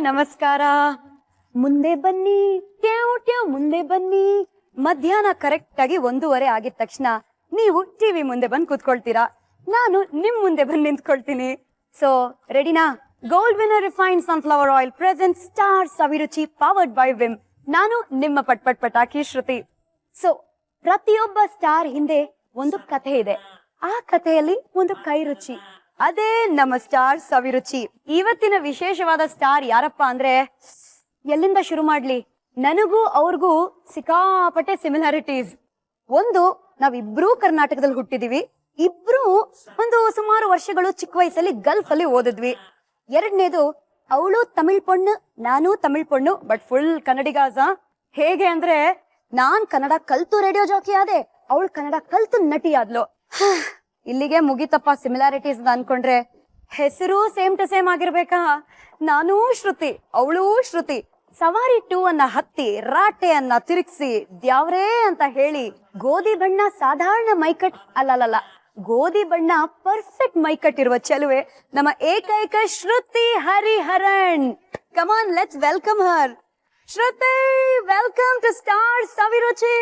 ನಮಸ್ಕಾರ. ಮುಂದೆ ಬನ್ನಿ, ಟ್ಯಾವ್ ಟ್ಯಾವ್ ಮುಂದೆ ಬನ್ನಿ. ಮಧ್ಯಾಹ್ನ ಕರೆಕ್ಟ್ ಆಗಿ 1:30 ಆಗಿದ ತಕ್ಷಣ ನೀವು ಟಿವಿ ಮುಂದೆ ಬಂದು ಕೂತ್ಕೊಳ್ತೀರಾ. ನಾನು ನಿಮ್ ಮುಂದೆ ಬಂದು ನಿಂತ್ಕೊಳ್ತೀನಿ. ಸೊ ರೆಡಿನಾ? Gold winner refined sunflower oil present star Saviruchi powered by Vim. ನಾನು ನಿಮ್ಮ ಪಟಾಕಿ ಶ್ರುತಿ. ಸೊ ಪ್ರತಿಯೊಬ್ಬ ಸ್ಟಾರ್ ಹಿಂದೆ ಒಂದು ಕಥೆ ಇದೆ. ಆ ಕಥೆಯಲ್ಲಿ ಒಂದು ಕೈ ರುಚಿ, ಅದೇ ನಮ್ಮ ಸ್ಟಾರ್ ಸವಿರುಚಿ. ಇವತ್ತಿನ ವಿಶೇಷವಾದ ಸ್ಟಾರ್ ಯಾರಪ್ಪ ಅಂದ್ರೆ, ಎಲ್ಲಿಂದ ಶುರು ಮಾಡ್ಲಿ? ನನಗೂ ಅವ್ರಿಗೂ ಸಿಕ್ಕಾಪಟ್ಟೆ ಸಿಮಿಲಾರಿಟೀಸ್. ಒಂದು, ನಾವಿಬ್ರು ಕರ್ನಾಟಕದಲ್ಲಿ ಹುಟ್ಟಿದೀವಿ. ಇಬ್ರು ಒಂದು ಸುಮಾರು ವರ್ಷಗಳು ಚಿಕ್ಕ ವಯಸ್ಸಲ್ಲಿ ಗಲ್ಫ್ ಅಲ್ಲಿ ಓದಿದ್ವಿ. ಎರಡನೇದು, ಅವಳು ತಮಿಳ್ ಪೊಣ್ಣು, ನಾನು ತಮಿಳ್ ಪೊಣ್ಣು, ಬಟ್ ಫುಲ್ ಕನ್ನಡಿಗಾಸ. ಹೇಗೆ ಅಂದ್ರೆ, ನಾನ್ ಕನ್ನಡ ಕಲ್ತು ರೇಡಿಯೋ ಜಾಕಿ ಆದೆ, ಅವಳು ಕನ್ನಡ ಕಲ್ತು ನಟಿ ಆದ್ಲು. ಇಲ್ಲಿಗೆ ಮುಗಿತಪ್ಪ ಸಿಮಿಲಾರಿಟೀಸ್ ಅನ್ಕೊಂಡ್ರೆ. ಹೆಸರು ಸೇಮ್ ಟು ಸೇಮ್ ಆಗಿರ್ಬೇಕಾ? ನಾನೂ ಶ್ರುತಿ, ಅವಳು ಶ್ರುತಿ. ಸವಾರಿ 2 ಅನ್ನ ಹತ್ತಿ, ರಾಟೆ ಅನ್ನ ತಿರುಗಿಸಿ, ದ್ಯಾವ್ರೇ ಅಂತ ಹೇಳಿ, ಗೋಧಿ ಬಣ್ಣ ಸಾಧಾರಣ ಮೈಕಟ್ ಅಲ್ಲಲ್ಲ, ಗೋಧಿ ಬಣ್ಣ ಪರ್ಫೆಕ್ಟ್ ಮೈಕಟ್ ಇರುವ ಚೆಲುವೆ ನಮ್ಮ ಏಕೈಕ Shruti Hariharan. Come on, let's welcome her. Shruti, welcome to star Saviruchi.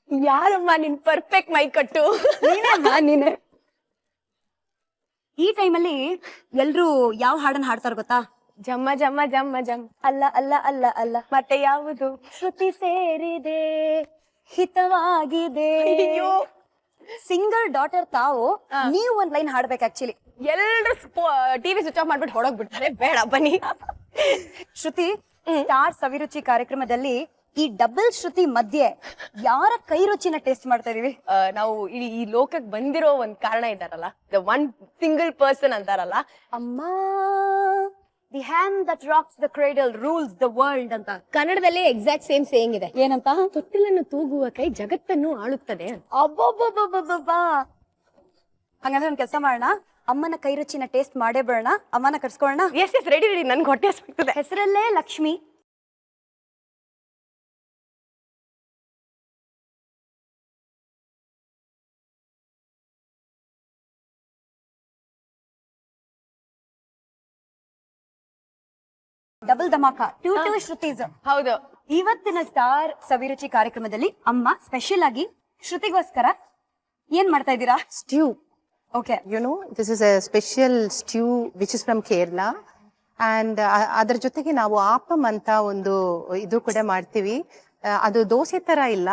ಯಾರಮ್ಮ ನಿನ್ ಪರ್ಫೆಕ್ಟ್ ಮೈ ಕಟ್ಟು? ನೀನೆ. ಈ ಟೈಮಲ್ಲಿ ಎಲ್ರು ಯಾವ ಹಾಡನ್ನ ಹಾಡ್ತಾರ ಗೊತ್ತಾ? ಜಮ್ಮ ಜಮ್ಮ ಜಮ್ಮ ಜಮ್. ಅಲ್ಲ ಅಲ್ಲ ಅಲ್ಲ ಅಲ್ಲ, ಮತ್ತೆ ಯಾವುದು? ಶ್ರುತಿ ಸೇರಿದೆ, ಹಿತವಾಗಿದೆ. ಸಿಂಗರ್ ಡಾಟರ್ ತಾವು, ನೀವು ಒಂದ್ ಲೈನ್ ಹಾಡ್ಬೇಕು. ಆಕ್ಚುಲಿ ಎಲ್ರು ಟಿವಿ ಸ್ವಿಚ್ ಆಫ್ ಮಾಡ್ಬಿಟ್ಟು ಹೊಡೋಗ್ಬಿಡ್ತಾರೆ. ಬೇಡ ಬನ್ನಿ. ಶ್ರುತಿ, ಸ್ಟಾರ್ ಸವಿರುಚಿ ಕಾರ್ಯಕ್ರಮದಲ್ಲಿ ಈ ಡಬಲ್ ಶ್ರುತಿ ಮಧ್ಯೆ ಯಾರ ಕೈ ರುಚಿನ ಟೇಸ್ಟ್ ಮಾಡ್ತಾ ಇದೀವಿ? ನಾವು ಈ ಲೋಕಕ್ಕೆ ಬಂದಿರೋ ಒಂದ್ ಕಾರಣ ಇದ್ದಾರಲ್ಲ, ದ ಒನ್ ಸಿಂಗಲ್ ಪರ್ಸನ್ ಅಂತಾರಲ್ಲ, ಅಮ್ಮ, the hand that rocks the cradle rules the world ಅಂತ. ಕನ್ನಡದಲ್ಲೇ ಎಕ್ಸಾಕ್ಟ್ ಸೇಮ್ ಸೇಯಿಂಗ್ ಇದೆ. ಏನಂತ? ತೊಟ್ಟಿಲನ್ನು ತೂಗುವ ಕೈ ಜಗತ್ತನ್ನು ಆಳುತ್ತದೆ. ಅಬ್ಬಬ್ಬಬ್ಬಬ್ಬಬ್ಬಾ. ಹಂಗಂದ್ರೆ ಒಂದ್ ಕೆಲಸ ಮಾಡೋಣ, ಅಮ್ಮನ ಕೈ ರುಚಿನ ಟೇಸ್ಟ್ ಮಾಡೇ ಬರೋಣ. ಅಮ್ಮನ ಕರ್ಸ್ಕೊಳ್ಳೋಣ. Yes yes, ready ready. ನನ್ಗೆ ಹೊಟ್ಟೆ ಹಸ್ಬಿಡ್ತದೆ. ಹೆಸರಲ್ಲೇ ಲಕ್ಷ್ಮಿ. ಡಬಲ್ ಧಮಾಕ, 2 ಶ್ರುತೀಸ್. ಹೌದು. ಇವತ್ತಿನ ಸ್ಟಾರ್ ಸವಿರುಚಿ ಕಾರ್ಯಕ್ರಮದಲ್ಲಿ ಅಮ್ಮ ಸ್ಪೆಷಲ್ ಆಗಿ ಶ್ರುತಿಗೋಸ್ಕರ ಏನ್ ಮಾಡ್ತಾ ಇದ್ದೀರಾ? Stew. Okay. This is a special stew which is from Kerala. And ಅದರ ಜೊತೆಗೆ ನಾವು ಆಪಮ್ ಅಂತ ಒಂದು ಇದು ಕೂಡ ಮಾಡ್ತೀವಿ. ಅದು ದೋಸೆ ತರ ಇಲ್ಲ,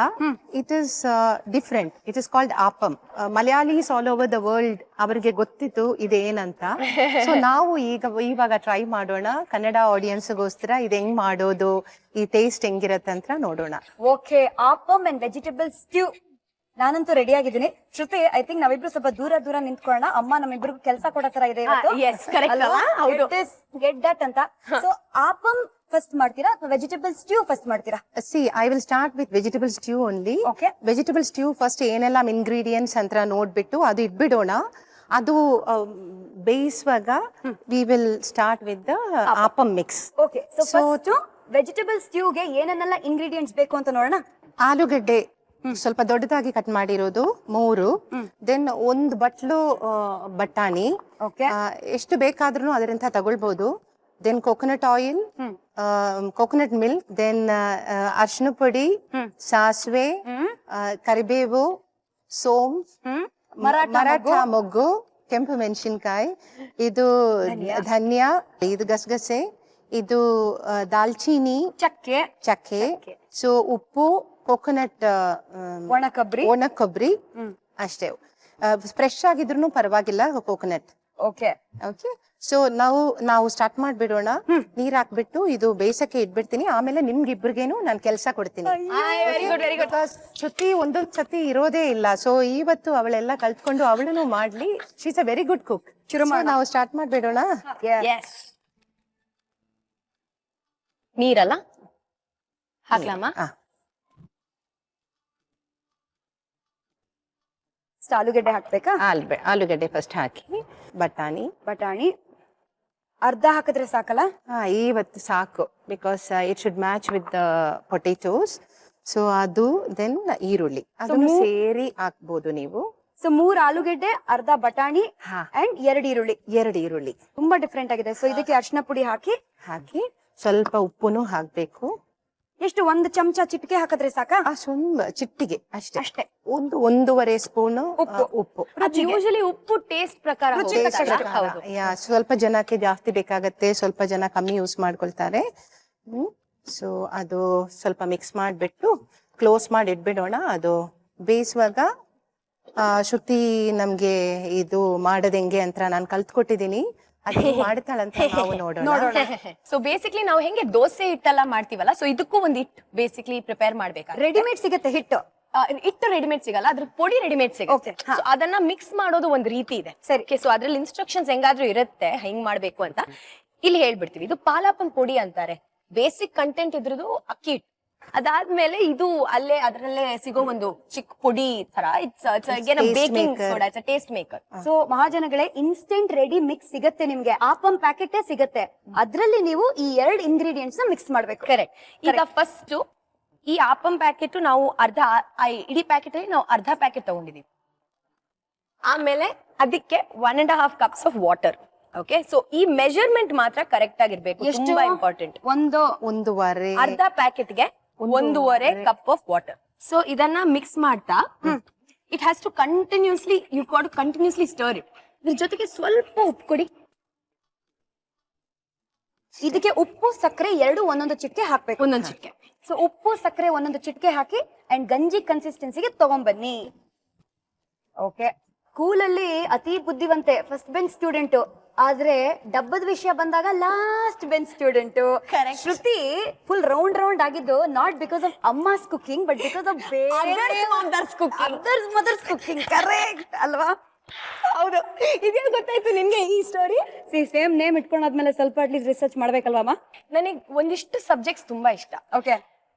it is different. It is called appam. Malayalis all over the world ಅವರಿಗೆ ಗೊತ್ತಿತ್ತು ಇದೇನಂತ. ಸೊ ನಾವು ಇವಾಗ ಟ್ರೈ ಮಾಡೋಣ, ಕನ್ನಡ ಆಡಿಯನ್ಸ್ಗೋಸ್ಕರ ಇದು ಹೆಂಗ್ ಮಾಡೋದು, ಈ ಟೇಸ್ಟ್ ಹೆಂಗಿರತ್ತೆ ಅಂತ ನೋಡೋಣ. Okay, appam and vegetable stew. ನಾನಂತೂ ರೆಡಿ ಆಗಿದ್ದೀನಿ. ಶ್ರುತಿ, ಐ ಥಿಂಕ್ ನಾವಿಬ್ರು ಸ್ವಲ್ಪ ದೂರ ನಿಂತ್ಕೊಳ್ಳೋಣ. ಅಮ್ಮ ನಮ್ಮಿಬ್ರಿಗೂ ಕೆಲಸ ಕೊಡೋ ತರ ಇದೆ ಇವತ್ತು. yes, correct ಅಲ್ವಾ? ಹೌದು. ಗೆಟ್ ದಟ್ ಅಂತ. ಸೊ ಆಪಮ್ ಫಸ್ಟ್ ಮಾಡ್ತೀರಾ ಅಥವಾ ವೆಜಿಟೇಬಲ್ ಸ್ಟ್ಯೂ ಫಸ್ಟ್ ಮಾಡ್ತೀರಾ? I will start with vegetable stew only. Okay. Vegetable stew first ಏನೆಲ್ಲ ಇಂಗ್ರೀಡಿಯೆಂಟ್ಸ್ ಅಂತ ನೋಡ್ಬಿಟ್ಟು ಅದು ಇಟ್ಬಿಡೋಣ. ಅದು ಬೇಯಿಸುವಾಗ we will start with the appam mix. Okay, so first vegetable ಸ್ಟ್ಯೂಗೆ ಏನನ್ನೆಲ್ಲ ಇಂಗ್ರೀಡಿಯೆಂಟ್ಸ್ ಬೇಕು ಅಂತ ನೋಡೋಣ. ಆಲೂಗಡ್ಡೆ ಸ್ವಲ್ಪ ದೊಡ್ಡದಾಗಿ ಕಟ್ ಮಾಡಿರೋದು 3, ದೆನ್ 1 ಬಟ್ಲು ಬಟಾಣಿ, ಎಷ್ಟು ಬೇಕಾದ್ರೂ ಅದರಿಂದ ತಗೊಳ್ಬಹುದು. Then coconut oil, coconut milk, then ಅರಿಶಿನ ಪುಡಿ, ಸಾಸಿವೆ, ಕರಿಬೇವು, ಸೋಂಫ್, ಮರಾಠ ಮೊಗ್ಗು, ಕೆಂಪು ಮೆಣಸಿನ್ಕಾಯಿ, ಇದು ಧನ್ಯಾ, ಇದು ಗಸಗಸೆ, ಇದು ದಾಲ್ಚೀನಿ, ಚಕ್ಕೆ, ಸೊ ಉಪ್ಪು, ಕೋಕೋನಟ್, ಒಣ ಕೊಬ್ಬರಿ ಅಷ್ಟೇ. ಫ್ರೆಶ್ ಆಗಿದ್ರು ಪರವಾಗಿಲ್ಲ ಕೋಕೋನಟ್. ಓಕೆ ಓಕೆ, ಸೊ ನಾವು ಸ್ಟಾರ್ಟ್ ಮಾಡ್ಬಿಡೋಣ. ನೀರ್ ಹಾಕ್ಬಿಟ್ಟು ಇದು ಬೇಯಿಸಕ್ಕೆ ಇಟ್ಬಿಡ್ತೀನಿ. ಆಮೇಲೆ ನಿಮ್ಗಿಬ್ರಿಗೇನು ನಾನು ಕೆಲಸ ಕೊಡ್ತೀನಿ. ಶ್ರುತಿ ಒಂದೊಂದ್ ಸತಿ ಇರೋದೇ ಇಲ್ಲ, ಸೊ ಇವತ್ತು ಅವಳೆಲ್ಲ ಕಲ್ತ್ಕೊಂಡು ಅವಳನ್ನು ಮಾಡ್ಲಿ. She is a very good cook. ನಾವು ಸ್ಟಾರ್ಟ್ ಮಾಡ್ಬಿಡೋಣ. ನೀರಲ್ಲ ಹಾಕ್ಲಮ್ಮ? ಆಲೂಗಡ್ಡೆ ಹಾಕ್ಬೇಕಾ? ಆಲೂಗಡ್ಡೆ ಫಸ್ಟ್ ಹಾಕಿ, ಬಟಾಣಿ ಅರ್ಧ ಹಾಕಿದ್ರೆ ಸಾಕಲ್ಲ? ಇವತ್ತು ಸಾಕು, because it should match with the potatoes. So ಅದು ದೆನ್ ಈರುಳ್ಳಿ ಅದನ್ನು ಸೇರಿ ಹಾಕ್ಬೋದು ನೀವು. ಸೊ 3 ಆಲೂಗೆಡ್ಡೆ, ಅರ್ಧ ಬಟಾಣಿ ಹಾ. ಅಂಡ್ 2 ಈರುಳ್ಳಿ. 2 ಈರುಳ್ಳಿ ತುಂಬಾ ಡಿಫ್ರೆಂಟ್ ಆಗಿದೆ. ಸೊ ಇದಕ್ಕೆ ಅರಿಶಿನ ಪುಡಿ ಹಾಕಿ ಸ್ವಲ್ಪ ಉಪ್ಪುನು ಹಾಕ್ಬೇಕು. ಎಷ್ಟು 1 ಚಮಚ ಚಿಟಿಕೆ ಹಾಕಿದ್ರೆ ಸಾಕಾ? ಸ್ವಲ್ಪ ಚಿಟ್ಟಿಗೆ ಅಷ್ಟೇ. ಅಷ್ಟೇ. 1.5 ಸ್ಪೂನ್ ಉಪ್ಪು. ಯೂಶಲಿ ಉಪ್ಪು ಟೇಸ್ಟ್ ಪ್ರಕಾರ ರುಚಿ ಹೋಗುತ್ತೆ. ತಕ್ಕಷ್ಟು. ಹೌದು. ಸ್ವಲ್ಪ ಜನಕ್ಕೆ ಜಾಸ್ತಿ ಬೇಕಾಗತ್ತೆ, ಸ್ವಲ್ಪ ಜನ ಕಮ್ಮಿ ಯೂಸ್ ಮಾಡ್ಕೊಳ್ತಾರೆ. ಸೊ ಅದು ಸ್ವಲ್ಪ ಮಿಕ್ಸ್ ಮಾಡಿಬಿಟ್ಟು ಕ್ಲೋಸ್ ಮಾಡಿ ಇಟ್ಬಿಡೋಣ. ಅದು ಬೇಯಿಸುವಾಗ ಶ್ರುತಿ ನಮ್ಗೆ ಇದು ಮಾಡದೆಂಗೆ ಅಂತ ನಾನು ಕಲ್ತ್ಕೊಟ್ಟಿದೀನಿ. ಅದು ಮಾಡ್ತಾಳಂತ ನಾವು ನೋಡೋಣ. ಸೊ ಬೇಸಿಕ್ಲಿ ನಾವು ಹೆಂಗೆ ದೋಸೆ ಹಿಟ್ಟೆಲ್ಲ ಮಾಡ್ತೀವಲ್ಲ, ಸೊ ಇದಕ್ಕೂ ಒಂದು ಹಿಟ್ಟು ಬೇಸಿಕ್ಲಿ ಪ್ರಿಪೇರ್ ಮಾಡ್ಬೇಕಾದ್ರೆ ರೆಡಿಮೇಡ್ ಸಿಗುತ್ತೆ ಹಿಟ್ಟು. ಹಿಟ್ಟು ರೆಡಿಮೇಡ್ ಸಿಗಲ್ಲ, ಅದ್ರ ಪೊಡಿ ರೆಡಿಮೇಡ್ ಸಿಗುತ್ತೆ. Okay, ಹಾ. So ಅದನ್ನ ಮಿಕ್ಸ್ ಮಾಡೋದು ಒಂದು ರೀತಿ ಇದೆ. ಸರಿ. ಸೊ ಅದ್ರಲ್ಲಿ ಇನ್ಸ್ಟ್ರಕ್ಷನ್ಸ್ ಹೆಂಗಾದ್ರೂ ಇರುತ್ತೆ ಹೆಂಗ್ ಮಾಡ್ಬೇಕು ಅಂತ. ಇಲ್ಲಿ ಹೇಳ್ಬಿಡ್ತೀವಿ, ಇದು ಪಾಲಾಪನ್ ಪೊಡಿ ಅಂತಾರೆ. ಬೇಸಿಕ್ ಕಂಟೆಂಟ್ ಇದ್ರದ್ದು ಅಕ್ಕಿ ಹಿಟ್ಟು. ಅದಾದ್ಮೇಲೆ ಇದು ಅಲ್ಲೇ ಅದರಲ್ಲೇ ಸಿಗೋ ಒಂದು ಚಿಕ್ಕ ಪುಡಿ ತರ. Baking soda, it's taste maker. So ಮಹಾಜನಗಳೇ, ಇನ್ಸ್ಟೆಂಟ್ ರೆಡಿ ಮಿಕ್ಸ್ ಸಿಗತ್ತೆ ನಿಮ್ಗೆ. ಆಪಂ ಪ್ಯಾಕೆಟ್ ಸಿಗತ್ತೆ. ಅದ್ರಲ್ಲಿ ನೀವು ಈ 2 ಇಂಗ್ರೀಡಿಯೆಂಟ್ಸ್ ನ ಮಿಕ್ಸ್ ಮಾಡ್ಬೇಕು. ಕರೆಕ್ಟ್. ಈಗ ಫಸ್ಟ್ ಈ ಆಪಂ ಪ್ಯಾಕೆಟ್ ನಾವು ಇಡೀ ಪ್ಯಾಕೆಟ್ ಅಲ್ಲಿ ನಾವು ಅರ್ಧ ಪ್ಯಾಕೆಟ್ ತಗೊಂಡಿದೀವಿ. ಆಮೇಲೆ ಅದಕ್ಕೆ 1.5 cups of water. Okay, so ಈ ಮೆಜರ್ಮೆಂಟ್ ಮಾತ್ರ ಕರೆಕ್ಟ್ ಆಗಿರ್ಬೇಕು. ಎಷ್ಟು? ತುಂಬಾ ಇಂಪಾರ್ಟೆಂಟ್. ಒಂದೂವರೆ ಅರ್ಧ ಪ್ಯಾಕೆಟ್ಗೆ 1.5 ಕಪ್ ಆಫ್ ವಾಟರ್. ಸೊ ಇದನ್ನ ಮಿಕ್ಸ್ ಮಾಡ್ತಾ it has to continuously stir it. ಇದ್ರ ಜೊತೆಗೆ ಸ್ವಲ್ಪ ಉಪ್ಪು ಕೊಡಿ. ಇದಕ್ಕೆ ಉಪ್ಪು ಸಕ್ಕರೆ 2 ಒಂದೊಂದು ಚಿಟಿಕೆ ಹಾಕ್ಬೇಕು. ಒಂದೊಂದು ಚಿಟಿಕೆ. ಸೊ ಉಪ್ಪು ಸಕ್ಕರೆ ಒಂದೊಂದು ಚಿಟಿಕೆ ಹಾಕಿ ಅಂಡ್ ಗಂಜಿ ಕನ್ಸಿಸ್ಟೆನ್ಸಿಗೆ ತಗೊಂಡ್ಬನ್ನಿ. ಓಕೆ. ಸ್ಕೂಲಲ್ಲಿ ಅತಿ ಬುದ್ಧಿವಂತೆ, ಫಸ್ಟ್ ಬೆಂಚ್ ಸ್ಟೂಡೆಂಟ್. ಆದ್ರೆ ಡಬ್ಬದ ವಿಷಯ ಬಂದಾಗ last bench student. Correct. Shruti full round ಆಗಿದ್ದು not because of amma's cooking, but because of mother's cooking. Correct ಅಲ್ವಾ? ಹೌದು. ಇದೇ ಗೊತ್ತಾಯ್ತು ನಿನ್ಗೆ ಈ ಸ್ಟೋರಿ? ಸೇಮ್ ನೇಮ್ ಇಟ್ಕೊಂಡಾದ್ಮೇಲೆ ಸ್ವಲ್ಪ ಅಟ್ಲೀಸ್ಟ್ ರಿಸರ್ಚ್ ಮಾಡ್ಬೇಕಲ್ವಾ? ನನಗೆ ಒಂದಿಷ್ಟು ಸಬ್ಜೆಕ್ಟ್ಸ್ ತುಂಬಾ ಇಷ್ಟ. ಓಕೆ.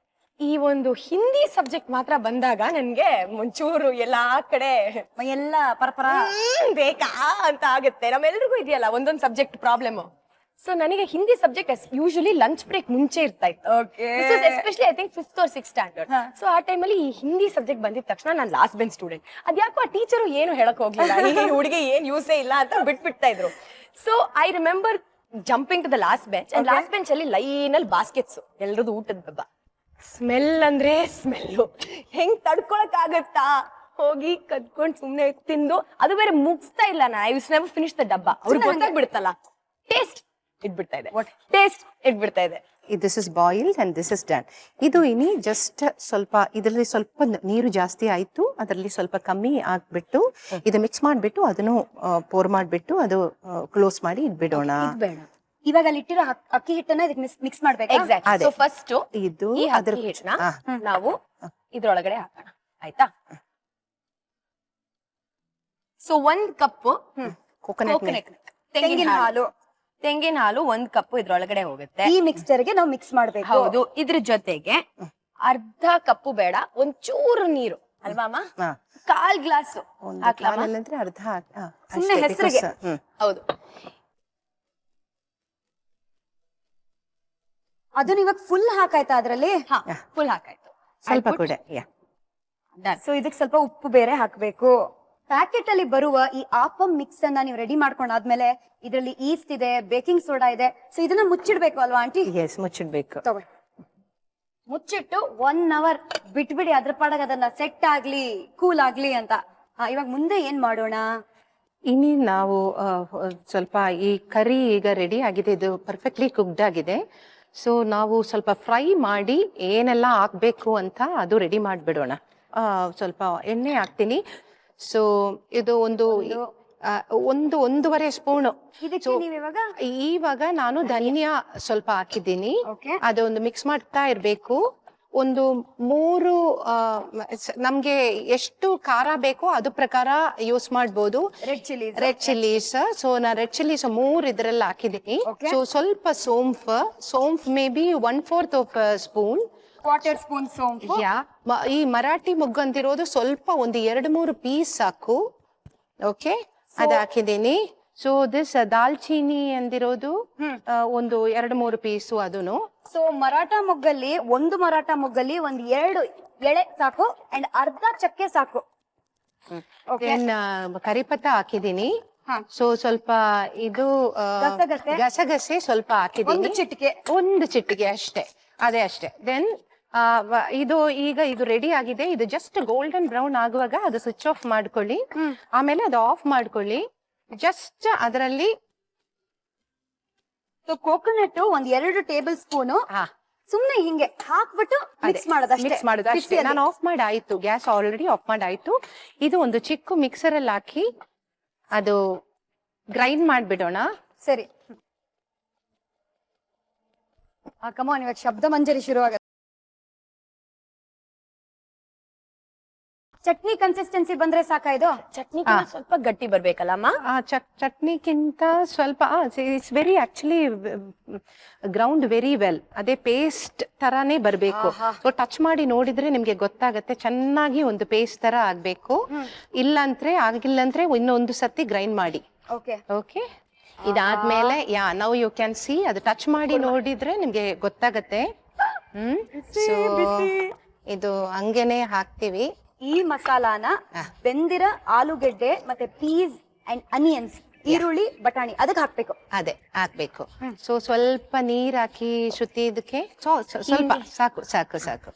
ಈ ಒಂದು ಹಿಂದಿ ಸಬ್ಜೆಕ್ಟ್ ಮಾತ್ರ ಬಂದಾಗ ನನ್ಗೆ ಒಂಚೂರು ಎಲ್ಲಾ ಕಡೆ ಎಲ್ಲ ಪರಪರ ಬೇಕಾ ಅಂತ ಆಗುತ್ತೆ. ನಮ್ಮೆಲ್ರಿಗೂ ಇದೆಯಲ್ಲ ಒಂದೊಂದು ಸಬ್ಜೆಕ್ಟ್ ಪ್ರಾಬ್ಲಮ್. ಸೊ ನನಗೆ Hindi subject usually lunch break ಮುಂಚೆ ಇರ್ತಾ ಇತ್ತು. Especially I think 5th or 6th standard. So ಆ ಟೈಮಲ್ಲಿ ಈ ಹಿಂದಿ ಸಬ್ಜೆಕ್ಟ್ ಬಂದಿದ ತಕ್ಷಣ ನಾನು ಲಾಸ್ಟ್ ಬೆಂಚ್ ಸ್ಟೂಡೆಂಟ್. ಅದ್ಯಾಕೋ ಆ ಟೀಚರು ಏನು ಹೇಳಕ್ ಹೋಗ್ಲಿಲ್ಲ, ಈ ಹುಡುಗಿ ಏನ್ ಯೂಸೇ ಇಲ್ಲ ಅಂತ ಬಿಟ್ಬಿಡ್ತಾ ಇದ್ರು. So I remember jumping to the last bench. And last bench ಅಲ್ಲಿ ಲೈನ್ ಅಲ್ಲಿ ಬಾಸ್ಕೆಟ್ಸ್, ಎಲ್ರದ್ದು ಊಟದ ಡಬ್ಬ. ಸ್ಮೆಲ್ ಅಂದ್ರೆ ಸ್ಮೆಲ್ಲು, ಹೆಂಗ್ ತಡ್ಕೊಳಕ್ ಆಗತ್ತಾ? ಹೋಗಿ ಕದ್ಕೊಂಡ್ ಸುಮ್ನೆ ತಿಂದು, ಅದು ಬೇರೆ ಮುಗಿಸ್ತಾ ಇಲ್ಲ. I use never finish the ಡಬ್ಬ. ಅವ್ರಿಗೆ ಗೊತ್ತಾಗ್ಬಿಡುತ್ತಲ್ಲ, ಟೇಸ್ಟ್ ಇಟ್ಬಿಡ್ತಾ ಇದೆ. ಟೇಸ್ಟ್ ಇಟ್ಬಿಡ್ತಾ ಇದೆ. This is boiled and this is done. ಇದು ಇನಿ ಜಸ್ಟ್ ಸ್ವಲ್ಪ ಇದರಲ್ಲಿ ಸ್ವಲ್ಪ ನೀರು ಜಾಸ್ತಿ ಆಯ್ತು, ಅದರಲ್ಲಿ ಸ್ವಲ್ಪ ಕಮ್ಮಿ ಆಗ್ಬಿಟ್ಟು ಇದು ಮಿಕ್ಸ್ ಮಾಡ್ಬಿಟ್ಟು ಅದನ್ನು ಪೋರ್ ಮಾಡ್ಬಿಟ್ಟು ಅದು ಕ್ಲೋಸ್ ಮಾಡಿ ಇಟ್ಬಿಡೋಣ. ಇವಾಗ ಅಲ್ಲಿ ಇಟ್ಟಿರೋ ಅಕ್ಕಿ ಹಿಟ್ಟನ್ನ ಇದಕ್ಕೆ ಮಿಕ್ಸ್ ಮಾಡ್ಬೇಕು. ಎಕ್ಸಾಕ್ಟ್. ಸೊ ಫಸ್ಟ್ ಇದು ಈ ಅದ್ರ ಹಿಟ್ಟನ್ನ ನಾವು ಇದ್ರೊಳಗಡೆ ಹಾಕೋಣ. ಆಯ್ತಾ? ಸೊ 1 ಕಪ್ ಕೋಕೋನಟ್ ತೆಂಗಿನ ಹಾಲು 1 ಕಪ್ ಇದ್ರೊಳಗಡೆ ಹೋಗುತ್ತೆ. ಈ ಮಿಕ್ಸ್ಚರ್ಗೆ ನಾವು ಮಿಕ್ಸ್ ಮಾಡ್ಬೇಕು. ಹೌದು. ಇದ್ರ ಜೊತೆಗೆ ಅರ್ಧ ಕಪ್ಪು ಬೇಡ, ಒಂಚೂರು ನೀರು ಅಲ್ವಾ ಅಮ್ಮ? 1/4 ಗ್ಲಾಸ್ ಹಾಕ್ಲಾಮ? ಅರ್ಧ ಸುಮ್ನೆ ಹೆಸರಿಗೆ. ಹೌದು. ಅದನ್ನ ಇವಾಗ ಫುಲ್ ಹಾಕಾಯ್ತಾ ಅದ್ರಲ್ಲಿ? ಫುಲ್ ಹಾಕಾಯ್ತು. ಸ್ವಲ್ಪ ಕೂಡ. ಸೊ ಇದಕ್ಕೆ ಸ್ವಲ್ಪ ಉಪ್ಪು ಬೇರೆ ಹಾಕ್ಬೇಕು. ಪ್ಯಾಕೆಟ್ ಅಲ್ಲಿ ಬರುವ ಈ ಆಪಂ ಮಿಕ್ಸ್ ಅನ್ನ ನೀವು ರೆಡಿ ಮಾಡ್ಕೊಂಡಾದ್ಮೇಲೆ ಇದರಲ್ಲಿ ಈಸ್ಟ್ ಇದೆ, ಬೇಕಿಂಗ್ ಸೋಡಾ ಇದೆ. ಸೊ ಇದನ್ನ ಮುಚ್ಚಿಡ್ಬೇಕು ಅಲ್ವಾ ಆಂಟಿ? ಎಸ್, ಮುಚ್ಚಿಡ್ಬೇಕು. ಮುಚ್ಚಿಟ್ಟು 1 hour ಬಿಟ್ಬಿಡಿ, ಅದ್ರ ಪಾಡಾಗ ಅದನ್ನ ಸೆಟ್ ಆಗ್ಲಿ, ಕೂಲ್ ಆಗ್ಲಿ ಅಂತ. ಇವಾಗ ಮುಂದೆ ಏನ್ ಮಾಡೋಣ? ಇನ್ನು ನಾವು ಸ್ವಲ್ಪ ಈ ಕರಿ ಈಗ ರೆಡಿ ಆಗಿದೆ, ಇದು ಪರ್ಫೆಕ್ಟ್ಲಿ ಕುಕ್ಡ್ ಆಗಿದೆ. ಸೊ ನಾವು ಸ್ವಲ್ಪ ಫ್ರೈ ಮಾಡಿ ಏನೆಲ್ಲ ಹಾಕ್ಬೇಕು ಅಂತ ಅದು ರೆಡಿ ಮಾಡಿಬಿಡೋಣ. ಸ್ವಲ್ಪ ಎಣ್ಣೆ ಹಾಕ್ತೀನಿ. ಸೊ ಇದು ಒಂದೂವರೆ ಸ್ಪೂನ್. ಇವಾಗ ನಾನು ಧನಿಯಾ ಸ್ವಲ್ಪ ಹಾಕಿದ್ದೀನಿ. ಅದೊಂದು ಮಿಕ್ಸ್ ಮಾಡ್ತಾ ಇರ್ಬೇಕು. ಒಂದು 3 ನಮ್ಗೆ ಎಷ್ಟು ಖಾರ ಬೇಕೋ ಅದು ಪ್ರಕಾರ ಯೂಸ್ ಮಾಡ್ಬೋದು. Red chillies. ಸೊ ನಾ ರೆಡ್ ಚಿಲ್ಲೀಸ್ 3 ಇದ್ರಲ್ಲಿ ಹಾಕಿದ್ದೀನಿ. ಸೊ ಸ್ವಲ್ಪ saunf may be 1/4 spoon. 1/4 spoon ಸೋಂಪು. ಈ ಮರಾಠಿ ಮೊಗ್ಗು ಅಂತಿರೋದು ಸ್ವಲ್ಪ ಒಂದು 2-3 ಪೀಸ್ ಸಾಕು. ಓಕೆ, ಅದು ಹಾಕಿದ್ದೀನಿ. ಸೊ ದಿಸ್ ದಾಲ್ಚೀನಿ ಅಂದಿರೋದು ಒಂದು 2-3 ಪೀಸು ಅದನ್ನು. ಸೊ ಮರಾಠ ಮೊಗ್ಗಲ್ಲಿ ಒಂದು 2 ಎಳೆ ಸಾಕು ಅಂಡ್ ಅರ್ಧ ಚಕ್ಕೆ ಸಾಕು. ದೆನ್ ಕರಿಪತ್ತ ಹಾಕಿದೀನಿ. ಸೊ ಸ್ವಲ್ಪ ಇದು ಗಸಗಸೆ ಸ್ವಲ್ಪ ಹಾಕಿದೀನಿ, ಒಂದು ಚಿಟಿಕೆ ಅಷ್ಟೇ, ಅದೇ ಅಷ್ಟೇ. ದೆನ್ ಇದು ಈಗ ಇದು ರೆಡಿ ಆಗಿದೆ. ಇದು ಜಸ್ಟ್ ಗೋಲ್ಡನ್ ಬ್ರೌನ್ ಆಗುವಾಗ ಅದು ಸ್ವಿಚ್ ಆಫ್ ಮಾಡ್ಕೊಳ್ಳಿ, ಆಮೇಲೆ ಅದು ಆಫ್ ಮಾಡ್ಕೊಳ್ಳಿ. ಜಸ್ಟ್ ಅದರಲ್ಲಿ ಕೋಕೋನಟ್ ಒಂದ್ 2 ಟೇಬಲ್ ಸ್ಪೂನ್ ಸುಮ್ನೆ ಹಿಂಗೆ ಹಾಕ್ಬಿಟ್ಟು ಮಿಕ್ಸ್ ಮಾಡೋದು ಅಷ್ಟೇ. ನಾನು ಆಫ್ ಮಾಡಿ ಆಯ್ತು, ಗ್ಯಾಸ್ ಆಲ್ರೆಡಿ ಆಫ್ ಮಾಡಿ ಆಯ್ತು. ಇದು ಒಂದು ಚಿಕ್ಕ ಮಿಕ್ಸರ್ ಅಲ್ಲಿ ಹಾಕಿ ಅದು ಗ್ರೈಂಡ್ ಮಾಡ್ಬಿಡೋಣ. ಸರಿ, ಕಮಾನ್, ಇವಾಗ ಶಬ್ದ ಮಂಜರಿ ಶುರು ಆಗುತ್ತೆ. ಚಟ್ನಿ ಕನ್ಸಿಸ್ಟೆನ್ಸಿ ಬಂದ್ರೆ ಸಾಕಾ ಇದು? ಚಟ್ನಿ ಸ್ವಲ್ಪ ಗಟ್ಟಿ ಬರ್ಬೇಕಲ್ಲಮ್ಮ? ಚಟ್ನಿಗಿಂತ ಸ್ವಲ್ಪ it's very actually ground very well, ಅದೇ ಪೇಸ್ಟ್ ತರಾನೇ ಬರ್ಬೇಕು. ಸೊ ಟಚ್ ಮಾಡಿ ನೋಡಿದ್ರೆ ನಿಮ್ಗೆ ಗೊತ್ತಾಗತ್ತೆ, ಚೆನ್ನಾಗಿ ಒಂದು ಪೇಸ್ಟ್ ತರ ಆಗ್ಬೇಕು. ಆಗಿಲ್ಲಂದ್ರೆ ಇನ್ನೊಂದು ಸತಿ ಗ್ರೈಂಡ್ ಮಾಡಿ. ಓಕೆ, ಇದಾದ್ಮೇಲೆ ನೌ ಯು ಕ್ಯಾನ್ ಸಿ, ಅದು ಟಚ್ ಮಾಡಿ ನೋಡಿದ್ರೆ ನಿಮ್ಗೆ ಗೊತ್ತಾಗತ್ತೆ. ಸೊ ಇದು ಹಂಗೇನೆ ಹಾಕ್ತಿವಿ. ಈ ಮಸಾಲಾನ ಬೆಂದಿರ ಆಲೂಗೆಡ್ಡೆ ಮತ್ತೆ ಪೀಸ್ ಅಂಡ್ ಅನಿಯನ್ಸ್, ಈರುಳ್ಳಿ, ಬಟಾಣಿ ಅದಕ್ಕೆ ಹಾಕ್ಬೇಕು. ಅದೇ ಹಾಕ್ಬೇಕು. ಸೊ ಸ್ವಲ್ಪ ನೀರ್ ಹಾಕಿ ಶ್ರುತಿ ಇದಕ್ಕೆ ಸ್ವಲ್ಪ ಸಾಕು ಸಾಕು ಸಾಕು,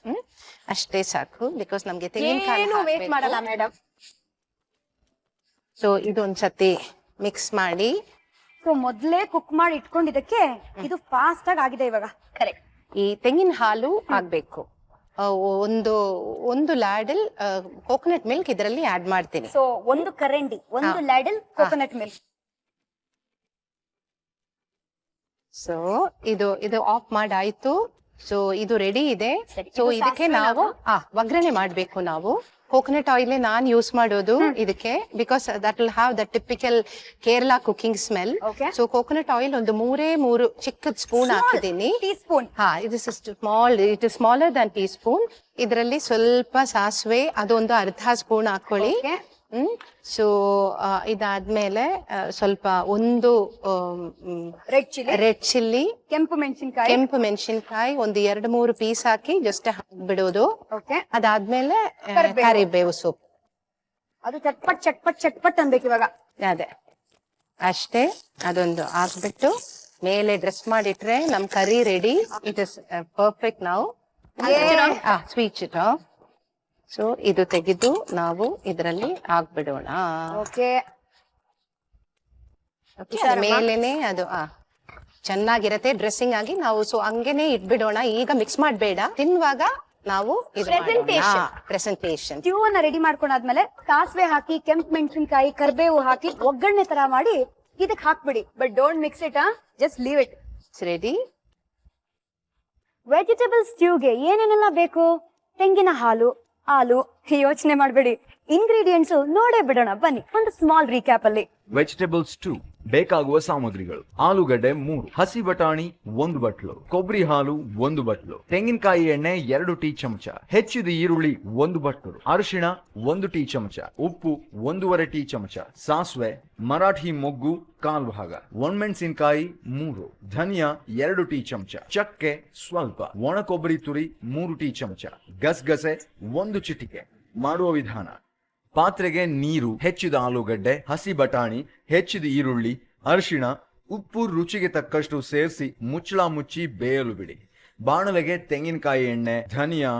ಅಷ್ಟೇ ಸಾಕು. ಬಿಕಾಸ್ ನಮ್ಗೆ ತೆಂಗಿನಕಾಯಿ ವೇಟ್ ಮಾಡಲ್ಲ ಮೇಡಮ್. ಸೊ ಇದೊಂದ್ಸತಿ ಮಿಕ್ಸ್ ಮಾಡಿ. ಸೊ ಮೊದ್ಲೇ ಕುಕ್ ಮಾಡಿ ಇಟ್ಕೊಂಡಿದ್ದಕ್ಕೆ ಇದು ಫಾಸ್ಟ್ ಆಗಿದೆ ಇವಾಗ. ಕರೆಕ್ಟ್. ಈ ತೆಂಗಿನ ಹಾಲು ಆಗ್ಬೇಕು. ಒಂದು ಲ್ಯಾಡಲ್ ಕೋಕೋನಟ್ ಮಿಲ್ಕ್ ಇದರಲ್ಲಿ ಆಡ್ ಮಾಡ್ತೀನಿ. ಸೊ ಒಂದು ಕರಂಡಿ, ಒಂದು ಲ್ಯಾಡಲ್ ಕೋಕೋನಟ್ ಮಿಲ್ಕ್. ಸೊ ಇದು ಆಫ್ ಮಾಡಾಯ್ತು. ಸೊ ಇದು ರೆಡಿ ಇದೆ. ಸೊ ಇದಕ್ಕೆ ನಾವು ಒಗ್ಗರಣೆ ಮಾಡ್ಬೇಕು. ನಾವು ಕೋಕೋನಟ್ ಆಯಿಲ್ ನಾನ್ ಯೂಸ್ ಮಾಡೋದು ಇದಕ್ಕೆ, because that will have the typical Kerala cooking smell. So coconut oil ಒಂದು 3 ಚಿಕ್ಕದ್ ಸ್ಪೂನ್ ಹಾಕಿದ್ದೀನಿ. ಇದು small, it is smaller than teaspoon. ಇದರಲ್ಲಿ ಸ್ವಲ್ಪ ಸಾಸಿವೆ, ಅದೊಂದು ಅರ್ಧ ಸ್ಪೂನ್ ಹಾಕೊಳ್ಳಿ. ಸೊ ಇದಾದ್ಮೇಲೆ ಸ್ವಲ್ಪ ಒಂದು ರೆಡ್ ಚಿಲ್ಲಿ, ಕೆಂಪು ಮೆಣಸಿನ್ಕಾಯಿ ಒಂದು 2-3 ಪೀಸ್ ಹಾಕಿ ಜಸ್ಟ್ ಬಿಡೋದು. ಅದಾದ್ಮೇಲೆ ಕರಿಬೇವು ಸೊಪ್ಪು, ಅದು ಚಟ್ಪಟ್ ಅನ್ಬೇಕು ಇವಾಗ. ಅದೇ ಅಷ್ಟೇ. ಅದೊಂದು ಹಾಕ್ಬಿಟ್ಟು ಮೇಲೆ ಡ್ರೆಸ್ ಮಾಡಿಟ್ರೆ ನಮ್ ಕರಿ ರೆಡಿ. It is perfect. ನಾವು ಸ್ವೀಟ್ ಇಟ್. ಸೊ ಇದು ತೆಗೆದು ನಾವು ಇದರಲ್ಲಿ ಹಾಕ್ಬಿಡೋಣ. ಮೇಲೇನೆ ಅದು ಚೆನ್ನಾಗಿರತ್ತೆ ಡ್ರೆಸ್ಸಿಂಗ್ ಆಗಿ. ನಾವು ಸೊ ಹಂಗೇನೆ ಇಟ್ಬಿಡೋಣ. ಈಗ ಮಿಕ್ಸ್ ಮಾಡ್ಬೇಡ, ತಿನ್ನುವಾಗ ನಾವು ಪ್ರೆಸೆಂಟೇಷನ್. ಸ್ಟ್ಯೂ ಅನ್ನ ರೆಡಿ ಮಾಡ್ಕೊಂಡಾದ್ಮೇಲೆ ಸಾಸಿವೆ ಹಾಕಿ, ಕೆಂಪು ಮೆಣಸಿನಕಾಯಿ, ಕರಿಬೇವು ಹಾಕಿ ಒಗ್ಗರಣೆ ತರ ಮಾಡಿ ಇದಕ್ಕೆ ಹಾಕ್ಬಿಡಿ. But don't mix it, just leave it. Ready. Vegetable ಸ್ಟ್ಯೂಗೆ ಏನೇನೆಲ್ಲ ಬೇಕು? ತೆಂಗಿನ ಹಾಲು, ಯೋಚನೆ ಮಾಡಬೇಡಿ, ಇಂಗ್ರೀಡಿಯೆಂಟ್ಸ್ ನೋಡೇ ಬಿಡೋಣ ಬನ್ನಿ. ಒಂದು ಸ್ಮಾಲ್ ರೀಕ್ಯಾಪ್ ಅಲ್ಲಿ. ವೆಜಿಟೇಬಲ್ ಸ್ಟೂ ಬೇಕಾಗುವ ಸಾಮಗ್ರಿಗಳು: ಆಲೂಗಡ್ಡೆ 3, ಹಸಿ ಬಟಾಣಿ 1 ಬಟ್ಲು, ಕೊಬ್ಬರಿ ಹಾಲು 1 ಬಟ್ಲು, ತೆಂಗಿನಕಾಯಿ ಎಣ್ಣೆ 2 ಟೀ ಚಮಚ, ಹೆಚ್ಚಿದ ಈರುಳ್ಳಿ 1 ಬಟ್ಲು, ಅರಿಶಿಣ 1 ಟೀ ಚಮಚ, ಉಪ್ಪು 1.5 ಟೀ ಚಮಚ, ಸಾಸಿವೆ, ಮರಾಠಿ ಮೊಗ್ಗು 1/4 ಭಾಗ, ಒಣಮೆಣಸಿನಕಾಯಿ 3, ಧನಿಯಾ 2 ಟೀ ಚಮಚ, ಚಕ್ಕೆ ಸ್ವಲ್ಪ, ಒಣ ಕೊಬ್ಬರಿ ತುರಿ 3 ಟೀ ಚಮಚ, ಗಸಗಸೆ 1 ಚಿಟಿಕೆ. ಮಾಡುವ ವಿಧಾನ: ಪಾತ್ರೆಗೆ ನೀರು, ಹೆಚ್ಚಿದ ಆಲೂಗಡ್ಡೆ, ಹಸಿ ಬಟಾಣಿ, ಹೆಚ್ಚಿದ ಈರುಳ್ಳಿ, ಅರಿಶಿಣ, ಉಪ್ಪು ರುಚಿಗೆ ತಕ್ಕಷ್ಟು ಸೇರಿಸಿ ಮುಚ್ಚಳ ಮುಚ್ಚಿ ಬೇಯಲು ಬಿಡಿ. ಬಾಣಲೆಗೆ ತೆಂಗಿನಕಾಯಿ ಎಣ್ಣೆ, ಧನಿಯಾ,